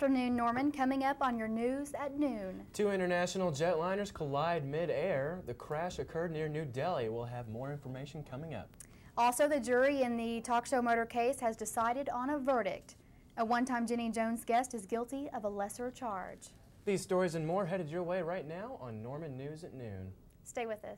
Afternoon, Norman. Coming up on your news at noon. Two international jetliners collide mid-air. The crash occurred near New Delhi. We'll have more information coming up. Also, the jury in the talk show murder case has decided on a verdict. A one-time Jenny Jones guest is guilty of a lesser charge. These stories and more headed your way right now on Norman News at Noon. Stay with us.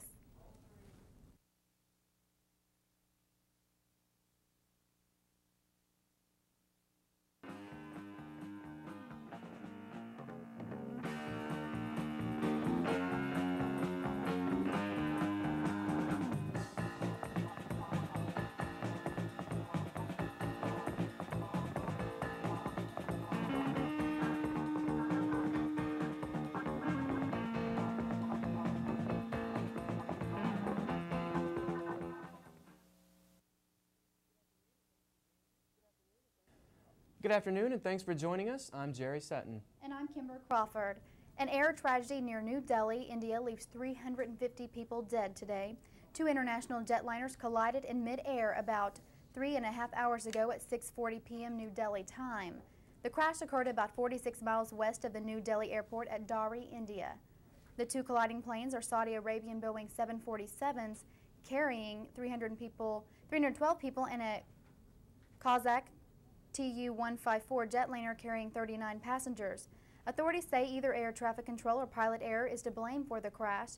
Good afternoon and thanks for joining us. I'm Jerry Sutton. And I'm Kimber Crawford. An air tragedy near New Delhi, India leaves 350 people dead today. Two international jetliners collided in mid-air about 3.5 hours ago at 6:40 p.m. New Delhi time. The crash occurred about 46 miles west of the New Delhi airport at Dari, India. The two colliding planes are Saudi Arabian Boeing 747s carrying 312 people and a Kazakh Tu-154 jetliner carrying 39 passengers. Authorities say either air traffic control or pilot error is to blame for the crash.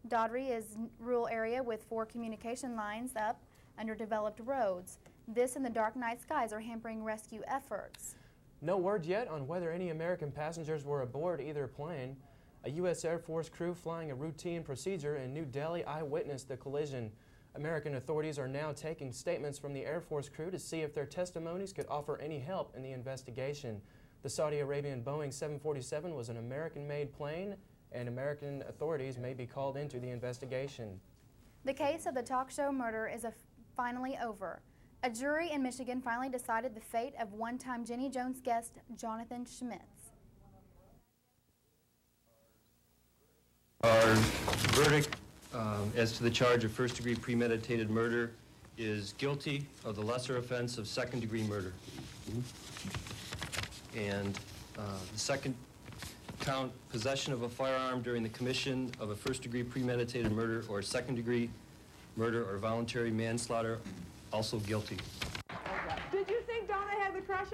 Dadri is a rural area with 4 communication lines up underdeveloped roads. This and the dark night skies are hampering rescue efforts. No word yet on whether any American passengers were aboard either plane. A U.S. Air Force crew flying a routine procedure in New Delhi eyewitnessed the collision. American authorities are now taking statements from the Air Force crew to see if their testimonies could offer any help in the investigation. The Saudi Arabian Boeing 747 was an American-made plane, and American authorities may be called into the investigation. The case of the talk show murder is finally over. A jury in Michigan finally decided the fate of one-time Jenny Jones guest Jonathan Schmitz. Our verdict as to the charge of first-degree premeditated murder is guilty of the lesser offense of second-degree murder. And the second count, possession of a firearm during the commission of a first-degree premeditated murder or second-degree murder or voluntary manslaughter, also guilty. Did you think Donna had the crush?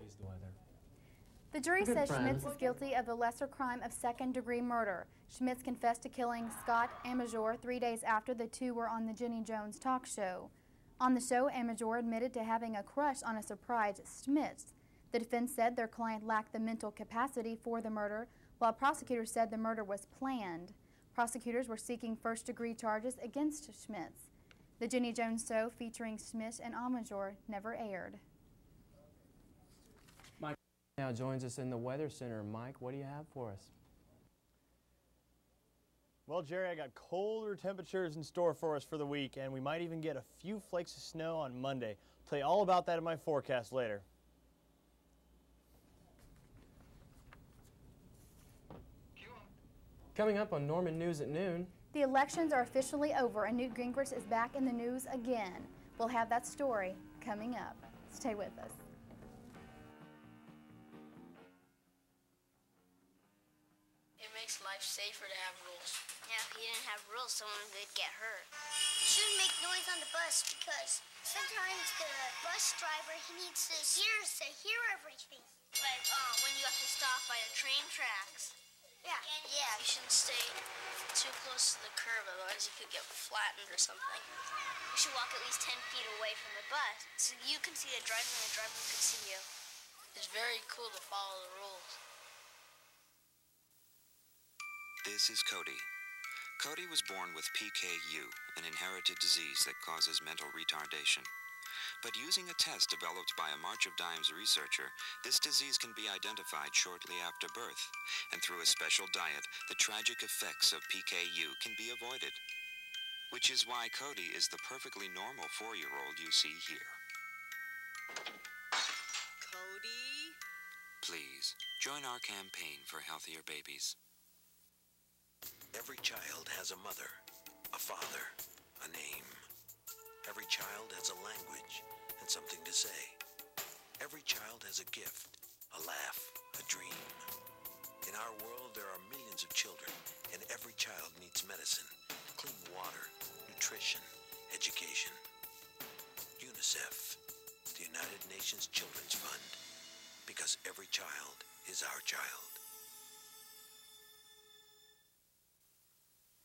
The jury says Schmitz is guilty of the lesser crime of second-degree murder. Schmitz confessed to killing Scott Amajor 3 days after the two were on the Jenny Jones talk show. On the show, Amajor admitted to having a crush on a surprised Schmitz. The defense said their client lacked the mental capacity for the murder, while prosecutors said the murder was planned. Prosecutors were seeking first-degree charges against Schmitz. The Jenny Jones show featuring Schmitz and Amajor never aired. Mike now joins us in the Weather Center. Mike, what do you have for us? Well, Jerry, I got colder temperatures in store for us for the week, and we might even get a few flakes of snow on Monday. I'll tell you all about that in my forecast later. Coming up on Norman News at Noon. The elections are officially over, and Newt Gingrich is back in the news again. We'll have that story coming up. Stay with us. It makes life safer to have rules. Yeah, if you didn't have rules, someone would get hurt. You shouldn't make noise on the bus because sometimes the bus driver, he needs his ears to hear everything. Like when you have to stop by the train tracks. Yeah. You shouldn't stay too close to the curb, otherwise you could get flattened or something. You should walk at least 10 feet away from the bus so you can see the driver and the driver can see you. It's very cool to follow the rules. This is Cody. Cody was born with PKU, an inherited disease that causes mental retardation. But using a test developed by a March of Dimes researcher, this disease can be identified shortly after birth, and through a special diet, the tragic effects of PKU can be avoided. Which is why Cody is the perfectly normal 4-year-old you see here. Cody? Please, join our campaign for healthier babies. Every child has a mother, a father, a name. Every child has a language and something to say. Every child has a gift, a laugh, a a dream. In our world, there are millions of children, and every child needs medicine, clean water, nutrition, education. UNICEF, the United Nations Children's Fund, because every child is our child.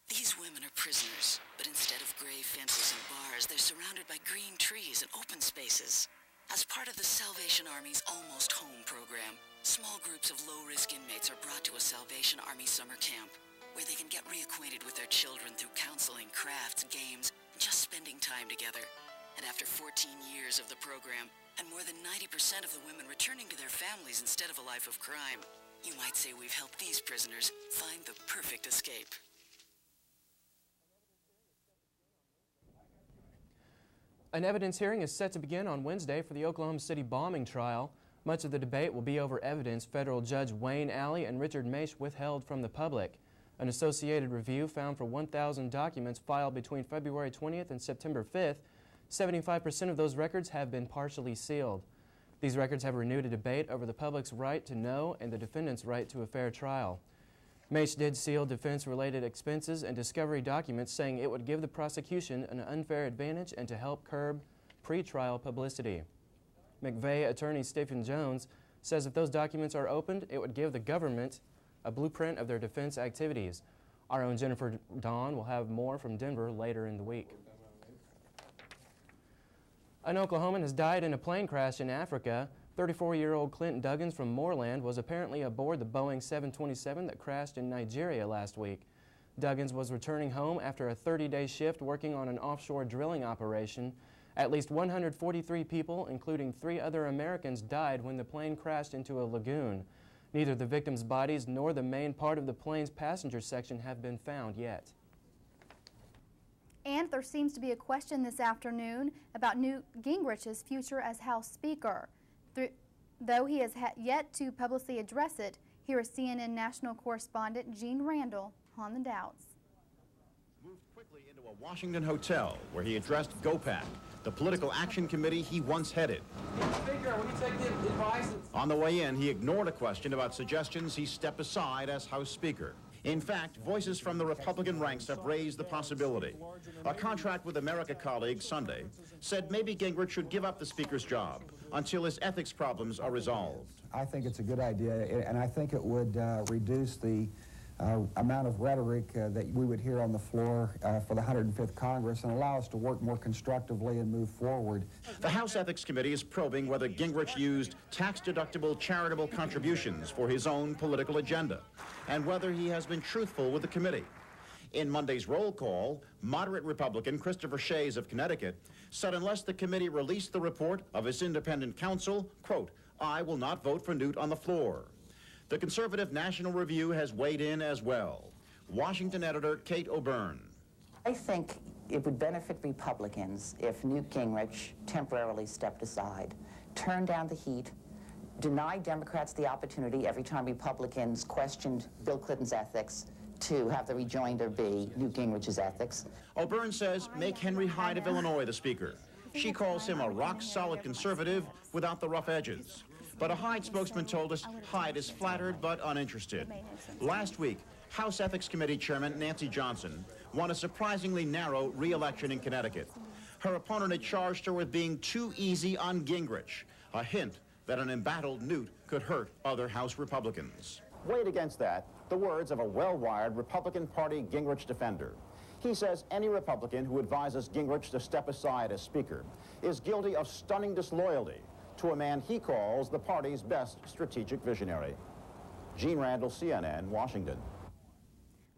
These women are prisoners, but instead of gray fences and bars, they're surrounded by green trees and open spaces. As part of the Salvation Army's Almost Home program, small groups of low-risk inmates are brought to a Salvation Army summer camp, where they can get reacquainted with their children through counseling, crafts, games, and just spending time together. And after 14 years of the program, and more than 90% of the women returning to their families instead of a life of crime, you might say we've helped these prisoners find the perfect escape. An evidence hearing is set to begin on Wednesday for the Oklahoma City bombing trial. Much of the debate will be over evidence federal Judge Wayne Alley and Richard Maish withheld from the public. An Associated Review found for 1,000 documents filed between February 20th and September 5th, 75% of those records have been partially sealed. These records have renewed a debate over the public's right to know and the defendant's right to a fair trial. Maish did seal defense-related expenses and discovery documents, saying it would give the prosecution an unfair advantage and to help curb pre-trial publicity. McVeigh attorney Stephen Jones says if those documents are opened, it would give the government a blueprint of their defense activities. Our own Jennifer Dawn will have more from Denver later in the week. An Oklahoman has died in a plane crash in Africa. 34-year-old Clint Duggins from Moreland was apparently aboard the Boeing 727 that crashed in Nigeria last week. Duggins was returning home after a 30-day shift working on an offshore drilling operation. At least 143 people, including 3 other Americans, died when the plane crashed into a lagoon. Neither the victims' bodies nor the main part of the plane's passenger section have been found yet. And there seems to be a question this afternoon about Newt Gingrich's future as House Speaker. Though he has yet to publicly address it, here is CNN national correspondent Gene Randall on the doubts. Moved quickly into a Washington hotel where he addressed GOPAC, the political action committee he once headed. On the way in, he ignored a question about suggestions he step aside as House Speaker. In fact, voices from the Republican ranks have raised the possibility. A Contract with America colleague Sunday said maybe Gingrich should give up the Speaker's job until his ethics problems are resolved. I think it's a good idea, and I think it would reduce the amount of rhetoric that we would hear on the floor for the 105th Congress and allow us to work more constructively and move forward. The House Ethics Committee is probing whether Gingrich used tax-deductible charitable contributions for his own political agenda and whether he has been truthful with the committee. In Monday's roll call, moderate Republican Christopher Shays of Connecticut said unless the committee released the report of his independent counsel, quote, I will not vote for Newt on the floor. The conservative National Review has weighed in as well. Washington editor Kate O'Byrne. I think it would benefit Republicans if Newt Gingrich temporarily stepped aside, turned down the heat, denied Democrats the opportunity every time Republicans questioned Bill Clinton's ethics to have the rejoinder be Newt Gingrich's ethics. O'Byrne says make Henry Hyde of Illinois the Speaker. She calls him a rock-solid conservative without the rough edges. But a Hyde spokesman told us Hyde is flattered but uninterested. Last week, House Ethics Committee Chairman Nancy Johnson won a surprisingly narrow re-election in Connecticut. Her opponent had charged her with being too easy on Gingrich, a hint that an embattled Newt could hurt other House Republicans. Weighed against that, the words of a well-wired Republican Party Gingrich defender. He says any Republican who advises Gingrich to step aside as Speaker is guilty of stunning disloyalty to a man he calls the party's best strategic visionary. Gene Randall, CNN, Washington.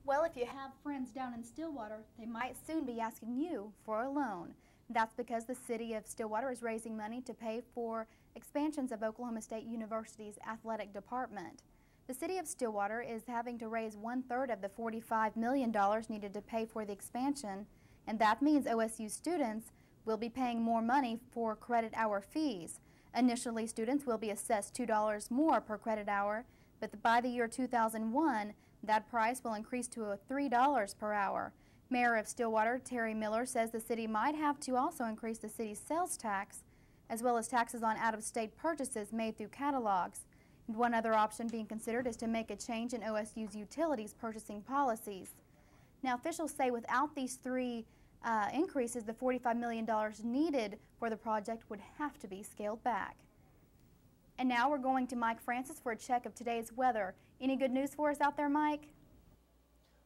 Well, if you have friends down in Stillwater, they might soon be asking you for a loan. That's because the city of Stillwater is raising money to pay for expansions of Oklahoma State University's athletic department. The city of Stillwater is having to raise 1/3 of the $45 million needed to pay for the expansion, and that means OSU students will be paying more money for credit hour fees. Initially, students will be assessed $2 more per credit hour, but by the year 2001, that price will increase to $3 per hour. Mayor of Stillwater, Terry Miller, says the city might have to also increase the city's sales tax, as well as taxes on out-of-state purchases made through catalogs. One other option being considered is to make a change in OSU's utilities purchasing policies. Now, officials say without these three increases, the $45 million needed for the project would have to be scaled back. And now we're going to Mike Francis for a check of today's weather. Any good news for us out there, Mike?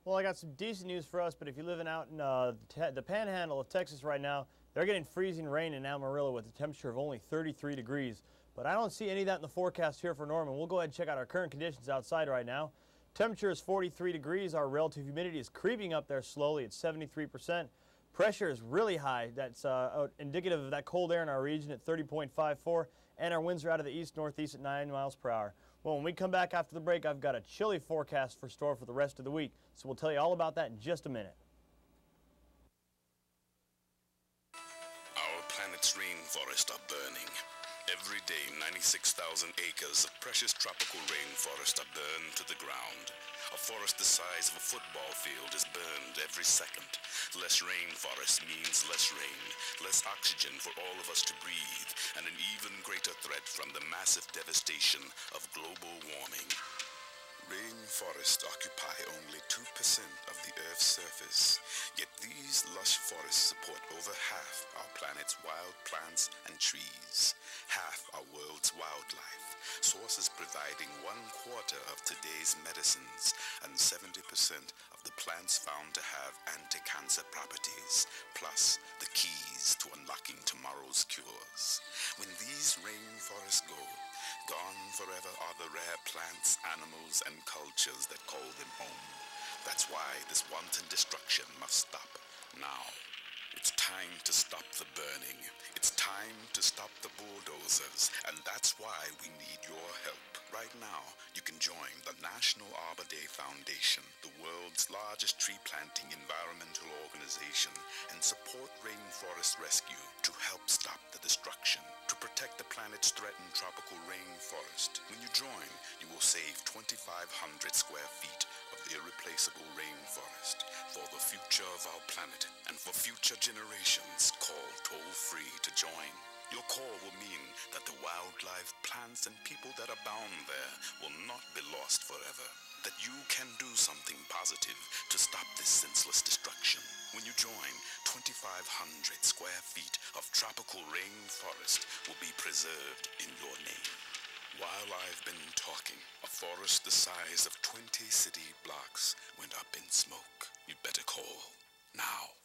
Well, I got some decent news for us, but if you're living out in the panhandle of Texas right now, they're getting freezing rain in Amarillo with a temperature of only 33 degrees. But I don't see any of that in the forecast here for Norman. We'll go ahead and check out our current conditions outside right now. Temperature is 43 degrees. Our relative humidity is creeping up there slowly at 73%. Pressure is really high. That's indicative of that cold air in our region at 30.54. And our winds are out of the east-northeast at 9 miles per hour. Well, when we come back after the break, I've got a chilly forecast for store for the rest of the week. So we'll tell you all about that in just a minute. Our planet's rainforests are burning. Every day, 96,000 acres of precious tropical rainforest are burned to the ground. A forest the size of a football field is burned every second. Less rainforest means less rain, less oxygen for all of us to breathe, and an even greater threat from the massive devastation of global warming. Rainforests occupy only 2% of the Earth's surface, yet these lush forests support over half our planet's wild plants and trees, half our world's wildlife, sources providing 1/4 of today's medicines and 70% of the plants found to have anti-cancer properties, plus the keys to unlocking tomorrow's cures. When these rainforests go, gone forever are the rare plants, animals, and cultures that call them home. That's why this wanton destruction must stop now. It's time to stop the burning. It's time to stop the bulldozers, and that's why we need your help. Right now, you can join the National Arbor Day Foundation, the world's largest tree planting environmental organization, and support rainforest rescue to help stop the destruction, to protect the planet's threatened tropical rainforest. When you join, you will save 2,500 square feet of irreplaceable rainforest for the future of our planet and for future generations. Call toll-free to join. Your call will mean that the wildlife, plants, and people that abound there will not be lost forever. That you can do something positive to stop this senseless destruction. When you join, 2,500 square feet of tropical rainforest will be preserved in your name. While I've been talking, a forest the size of 20 city blocks went up in smoke. You better call now.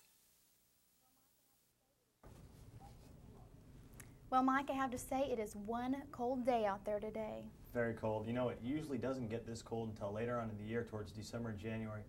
Well, Mike, I have to say it is one cold day out there today. Very cold. You know, it usually doesn't get this cold until later on in the year, towards December and January.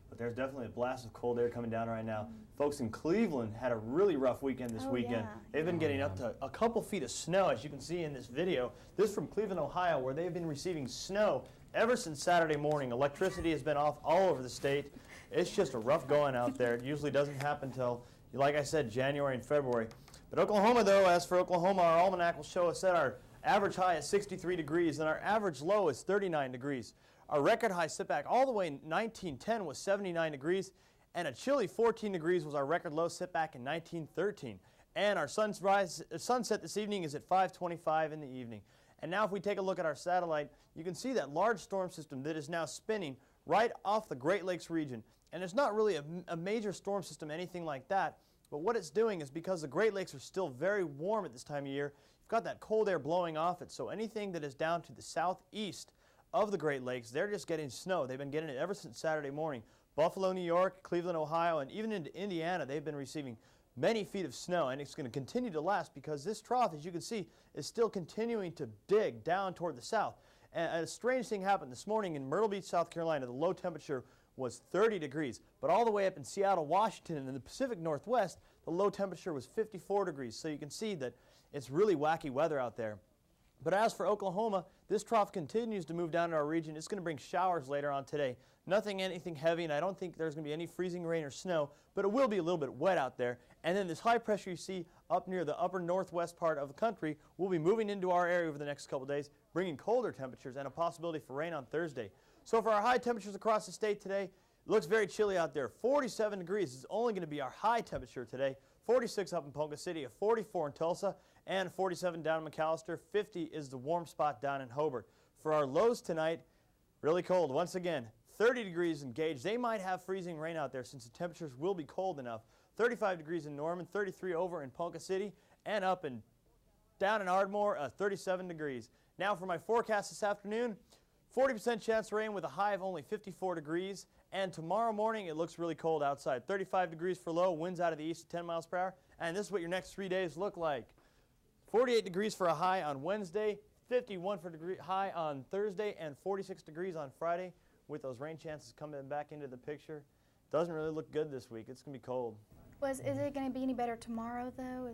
But there's definitely a blast of cold air coming down right now. Folks in Cleveland had a really rough weekend this weekend. Yeah. They've been getting up to a couple feet of snow, as you can see in this video. This from Cleveland, Ohio, where they've been receiving snow ever since Saturday morning. Electricity has been off all over the state. It's just a rough going out there. It usually doesn't happen until, like I said, January and February. But Oklahoma, though, as for Oklahoma, our almanac will show us that our average high is 63 degrees and our average low is 39 degrees. Our record high sit back all the way in 1910 was 79 degrees, and a chilly 14 degrees was our record low sit back in 1913. And our sunset this evening is at 5:25 in the evening. And now if we take a look at our satellite, you can see that large storm system that is now spinning right off the Great Lakes region. And it's not really a major storm system, anything like that. But what it's doing is, because the Great Lakes are still very warm at this time of year, you've got that cold air blowing off it. So anything that is down to the southeast of the Great Lakes, they're just getting snow. They've been getting it ever since Saturday morning. Buffalo, New York, Cleveland, Ohio, and even into Indiana, they've been receiving many feet of snow. And it's going to continue to last because this trough, as you can see, is still continuing to dig down toward the south. And a strange thing happened this morning in Myrtle Beach, South Carolina. The low temperature was 30 degrees. But all the way up in Seattle, Washington, and in the Pacific Northwest, the low temperature was 54 degrees. So you can see that it's really wacky weather out there. But as for Oklahoma, this trough continues to move down to our region. It's going to bring showers later on today. Anything heavy, and I don't think there's going to be any freezing rain or snow, but it will be a little bit wet out there. And then this high pressure you see up near the upper northwest part of the country will be moving into our area over the next couple days, bringing colder temperatures and a possibility for rain on Thursday. So for our high temperatures across the state today, it looks very chilly out there. 47 degrees is only going to be our high temperature today. 46 up in Ponca City, a 44 in Tulsa, and 47 down in McAllister. 50 is the warm spot down in Hobart. For our lows tonight, really cold. Once again, 30 degrees in Gage. They might have freezing rain out there since the temperatures will be cold enough. 35 degrees in Norman, 33 over in Ponca City, and up and down in Ardmore, 37 degrees. Now for my forecast this afternoon, 40% chance of rain with a high of only 54 degrees. And tomorrow morning, it looks really cold outside. 35 degrees for low, winds out of the east at 10 miles per hour. And this is what your next 3 days look like. 48 degrees for a high on Wednesday, 51 for a high on Thursday, and 46 degrees on Friday. With those rain chances coming back into the picture, doesn't really look good this week. It's going to be cold. Is it going to be any better tomorrow, though?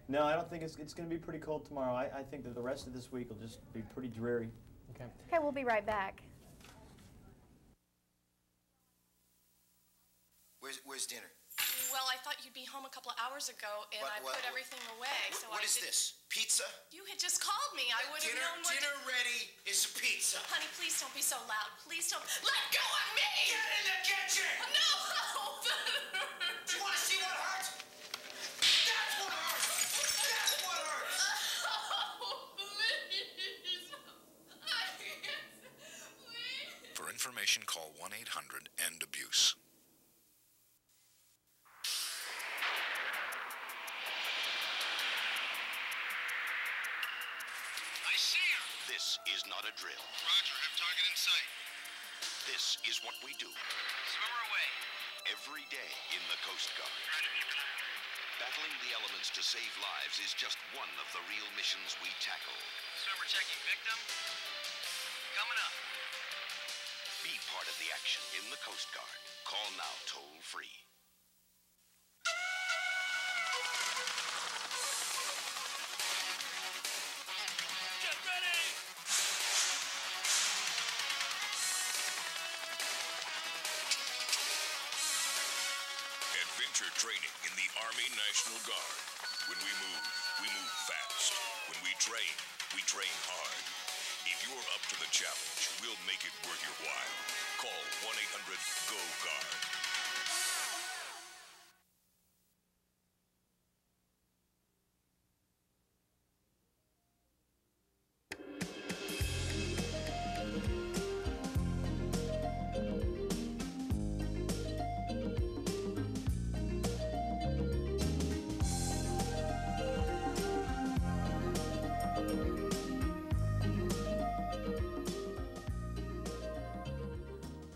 No, I don't think it's going to be pretty cold tomorrow. I think that the rest of this week will just be pretty dreary. Okay. Okay, we'll be right back. Where's dinner? Well, I thought you'd be home a couple of hours ago, and I put everything away. So What is this? Pizza? You had just called me. I would have known what. Dinner ready is pizza. Honey, please don't be so loud. Please don't. Let go of me! Get in the kitchen! No! Do you want to see what hurts? That's what hurts! That's what hurts! Oh, please. Please. For information, call 1-800-END-ABUSE. I see him. This is not a drill. Roger, have target in sight. This is what we do Swimmer away. every day in the Coast Guard. Roger. Battling the elements to save lives is just one of the real missions we tackle. Swimmer checking victim. Coming up. Be part of the action in the Coast Guard. Call now toll free. Get ready! Adventure training in the Army National Guard. When we move fast. When we train hard. If you're up to the challenge, we'll make it worth your while. Call 1-800-GO-GUARD.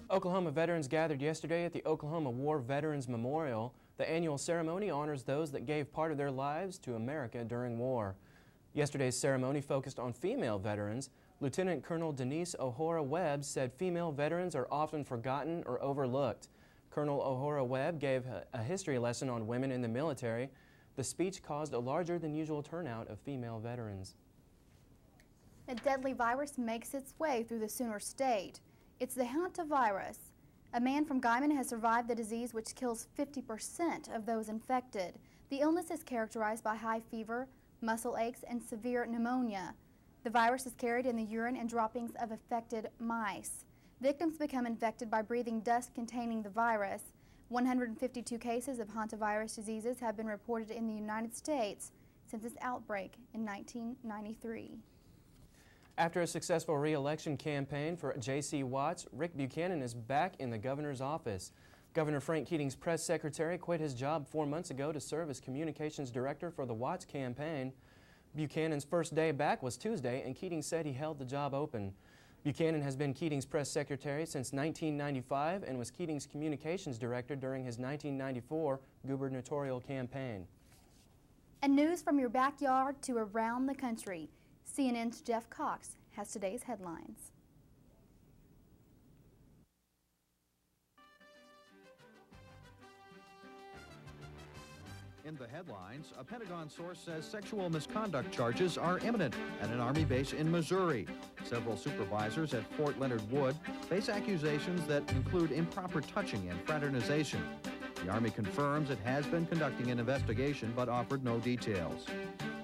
Oklahoma veterans gathered yesterday at the Oklahoma War Veterans Memorial. The annual ceremony honors those that gave part of their lives to America during war. Yesterday's ceremony focused on female veterans. Lieutenant Colonel Denise O'Hora Webb said female veterans are often forgotten or overlooked. Colonel O'Hora Webb gave a history lesson on women in the military. The speech caused a larger than usual turnout of female veterans. A deadly virus makes its way through the Sooner State. It's the hantavirus. A man from Guyman has survived the disease, which kills 50% of those infected. The illness is characterized by high fever, muscle aches, and severe pneumonia. The virus is carried in the urine and droppings of affected mice. Victims become infected by breathing dust containing the virus. 152 cases of hantavirus diseases have been reported in the United States since its outbreak in 1993. After a successful re-election campaign for J.C. Watts, Rick Buchanan is back in the governor's office. Governor Frank Keating's press secretary quit his job 4 months ago to serve as communications director for the Watts campaign. Buchanan's first day back was Tuesday, and Keating said he held the job open. Buchanan has been Keating's press secretary since 1995 and was Keating's communications director during his 1994 gubernatorial campaign. And news from your backyard to around the country. CNN's Jeff Cox has today's headlines. In the headlines, a Pentagon source says sexual misconduct charges are imminent at an Army base in Missouri. Several supervisors at Fort Leonard Wood face accusations that include improper touching and fraternization. The Army confirms it has been conducting an investigation but offered no details.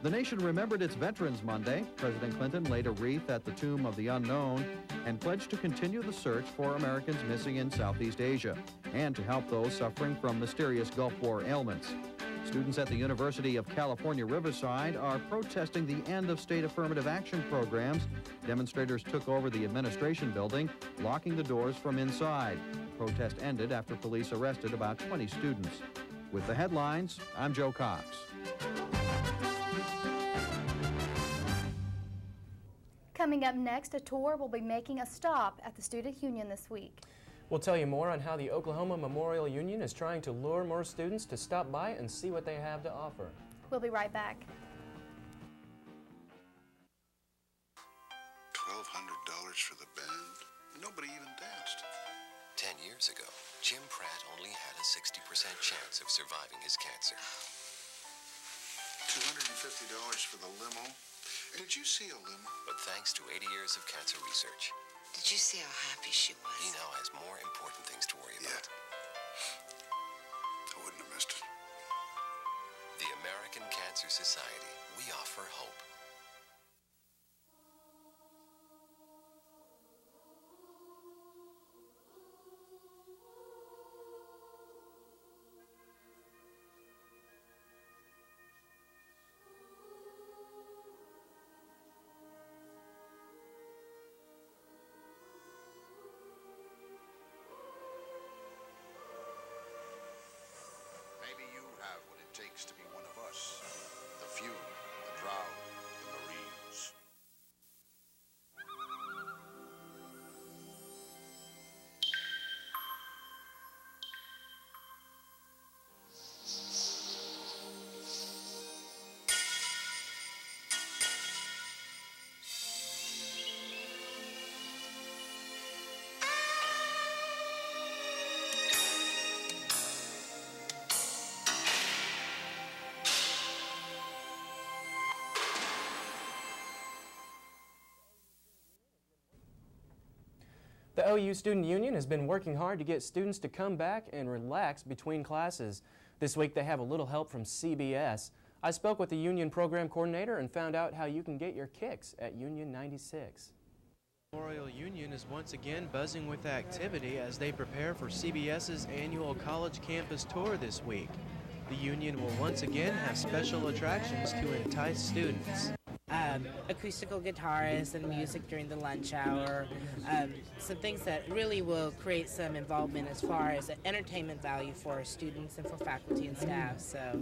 The nation remembered its Veterans Monday. President Clinton laid a wreath at the Tomb of the Unknown and pledged to continue the search for Americans missing in Southeast Asia and to help those suffering from mysterious Gulf War ailments. Students at the University of California, Riverside are protesting the end of state affirmative action programs. Demonstrators took over the administration building, locking the doors from inside. The protest ended after police arrested about 20 students. With the headlines, I'm Joe Cox. Coming up next, a tour will be making a stop at the Student Union this week. We'll tell you more on how the Oklahoma Memorial Union is trying to lure more students to stop by and see what they have to offer. We'll be right back. $1,200 for the band? Nobody even danced. 10 years ago, Jim Pratt only had a 60% chance of surviving his cancer. $250 for the limo? Did you see a limo? But thanks to 80 years of cancer research, did you see how happy she was? he now has more important things to worry about. I wouldn't have missed it. The American Cancer Society. We offer hope. Maybe you have what it takes to be one of us. The few, the proud, the Marines. The OU Student Union has been working hard to get students to come back and relax between classes. This week they have a little help from CBS. I spoke with the Union Program Coordinator and found out how you can get your kicks at Union 96. Memorial Union is once again buzzing with activity as they prepare for CBS's annual college campus tour this week. The Union will once again have special attractions to entice students. Acoustical guitarists and music during the lunch hour, some things that really will create some involvement as far as entertainment value for our students and for faculty and staff. So,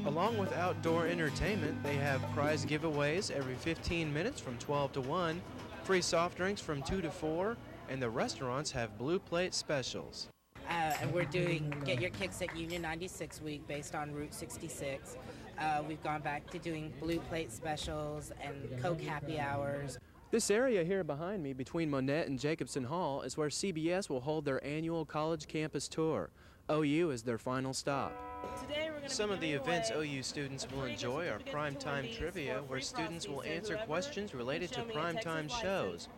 along with outdoor entertainment, they have prize giveaways every 15 minutes from 12 to 1, free soft drinks from 2 to 4, and the restaurants have blue plate specials. and we're doing Get Your Kicks at Union 96 week based on Route 66. We've gone back to doing blue plate specials and Coke happy hours. This area here behind me between Monette and Jacobson Hall is where CBS will hold their annual college campus tour. OU is their final stop. Some of the events OU students will enjoy are primetime trivia, where students will answer questions related to primetime shows.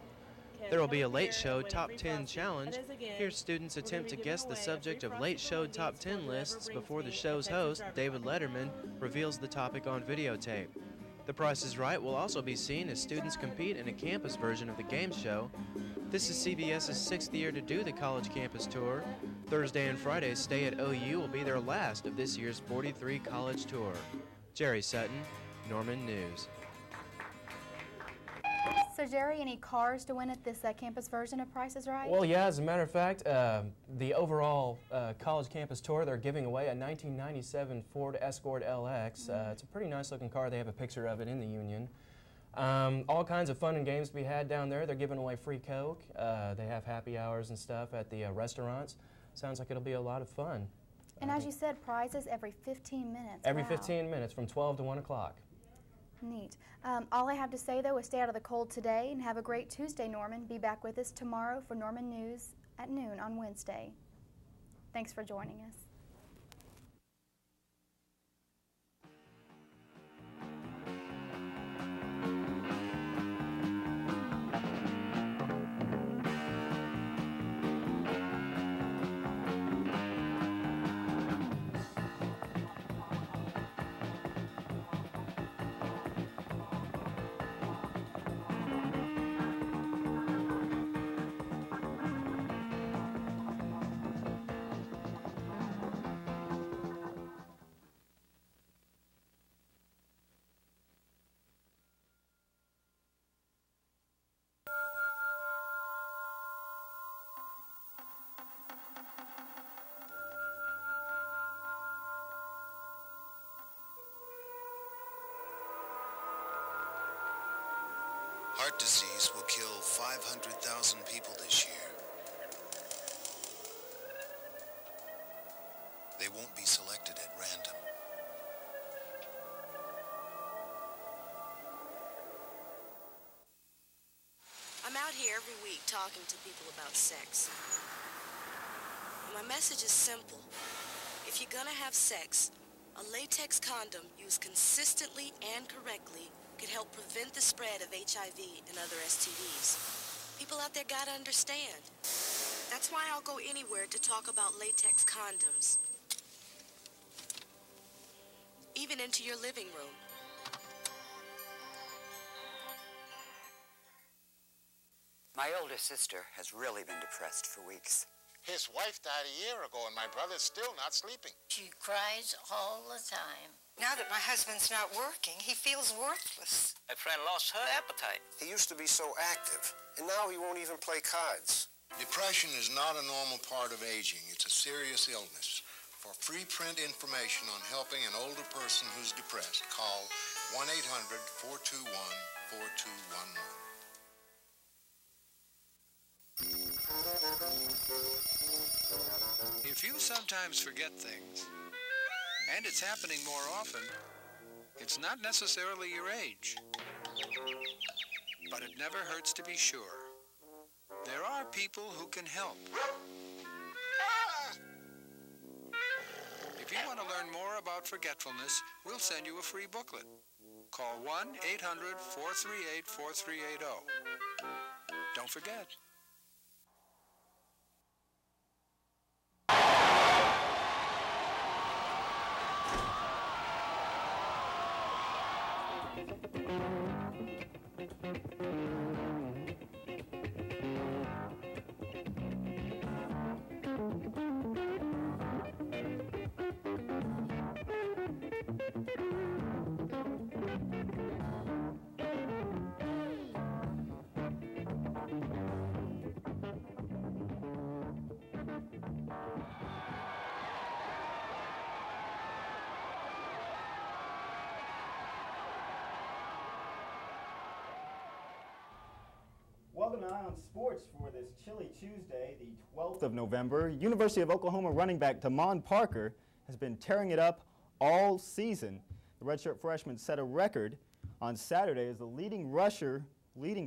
There will be a late show top 10 challenge. Here students attempt to guess the subject of late show top 10 lists before the show's host, David Letterman, reveals the topic on videotape. The Price is Right will also be seen as students compete in a campus version of the game show. This is CBS's 6th year to do the college campus tour. Thursday and Friday's stay at OU will be their last of this year's 43 college tour. Jerry Sutton, Norman News. So, Jerry, any cars to win at this campus version of Price is Right? Well, yeah, as a matter of fact, the overall college campus tour, they're giving away a 1997 Ford Escort LX. It's a pretty nice looking car. They have a picture of it in the Union. All kinds of fun and games to be had down there. They're giving away free Coke. They have happy hours and stuff at the restaurants. Sounds like it'll be a lot of fun. And as you said, prizes every 15 minutes. Every Wow. 15 minutes from 12 to 1 o'clock. Neat. All I have to say, though, is stay out of the cold today and have a great Tuesday, Norman. Be back with us tomorrow for Norman News at noon on Wednesday. Thanks for joining us. Heart disease will kill 500,000 people this year. They won't be selected at random. I'm out here every week talking to people about sex. My message is simple. If you're gonna have sex, a latex condom used consistently and correctly could help prevent the spread of HIV and other STDs. People out there gotta understand. That's why I'll go anywhere to talk about latex condoms. Even into your living room. My older sister has really been depressed for weeks. His wife died a year ago, and my brother's still not sleeping. She cries all the time. Now that my husband's not working, he feels worthless. My friend lost her appetite. He used to be so active, and now he won't even play cards. Depression is not a normal part of aging. It's a serious illness. For free print information on helping an older person who's depressed, call 1-800-421-4211. If you sometimes forget things, and it's happening more often, it's not necessarily your age. But it never hurts to be sure. There are people who can help. If you want to learn more about forgetfulness, we'll send you a free booklet. Call 1-800-438-4380. Don't forget. Welcome to Eye on Sports for this chilly Tuesday, the 12th of November. University of Oklahoma running back Damon Parker has been tearing it up all season. The redshirt freshman set a record on Saturday as the leading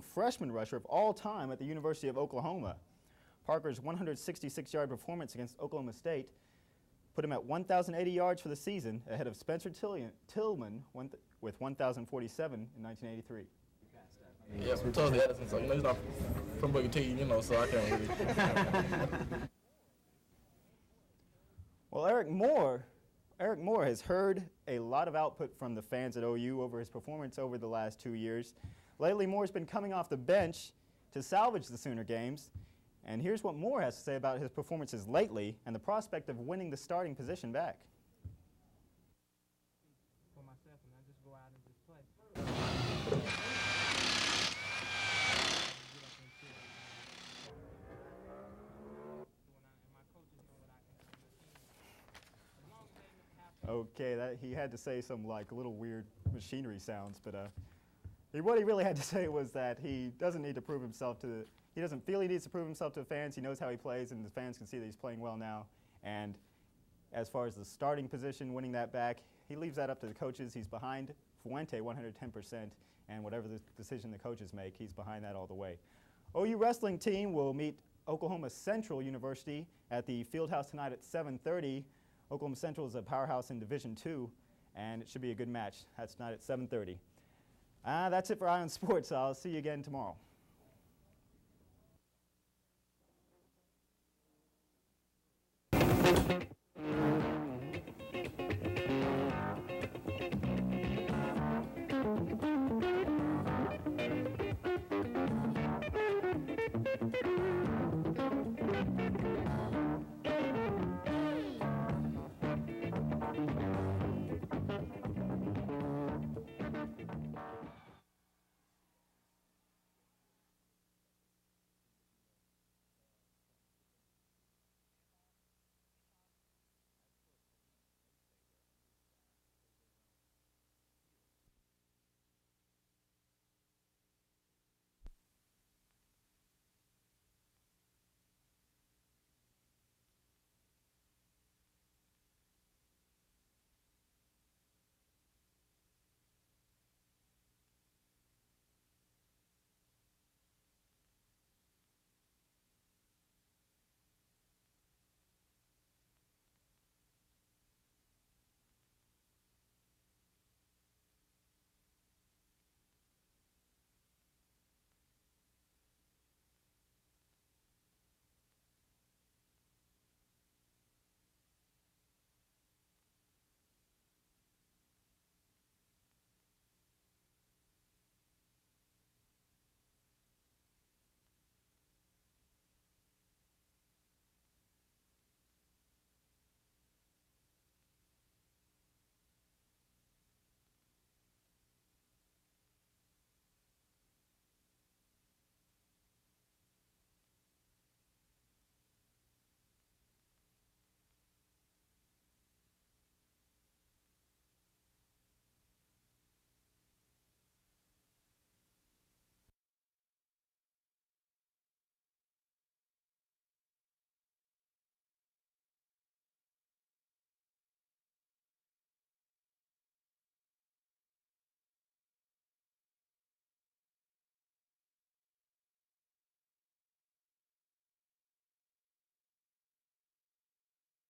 freshman rusher of all time at the University of Oklahoma. Parker's 166-yard performance against Oklahoma State put him at 1,080 yards for the season, ahead of Spencer Tillman with 1,047 in 1983. Yes, we're totally Edison, so he's not from Booker T, so I can't really. Well, Eric Moore has heard a lot of output from the fans at OU over his performance over the last 2 years. Lately, Moore's been coming off the bench to salvage the Sooner games, and here's what Moore has to say about his performances lately and the prospect of winning the starting position back. For myself, and I just go out and just play. Okay, he had to say some little weird machinery sounds, but what he really had to say was that he doesn't need to prove himself he doesn't feel he needs to prove himself to the fans. He knows how he plays, and the fans can see that he's playing well now. And as far as the starting position, winning that back, he leaves that up to the coaches. He's behind Fuente 110%, and whatever the decision the coaches make, he's behind that all the way. OU wrestling team will meet Oklahoma Central University at the Fieldhouse tonight at 7:30. Oklahoma Central is a powerhouse in Division II, and it should be a good match. That's tonight at 7:30. That's it for Eye on Sports. I'll see you again tomorrow.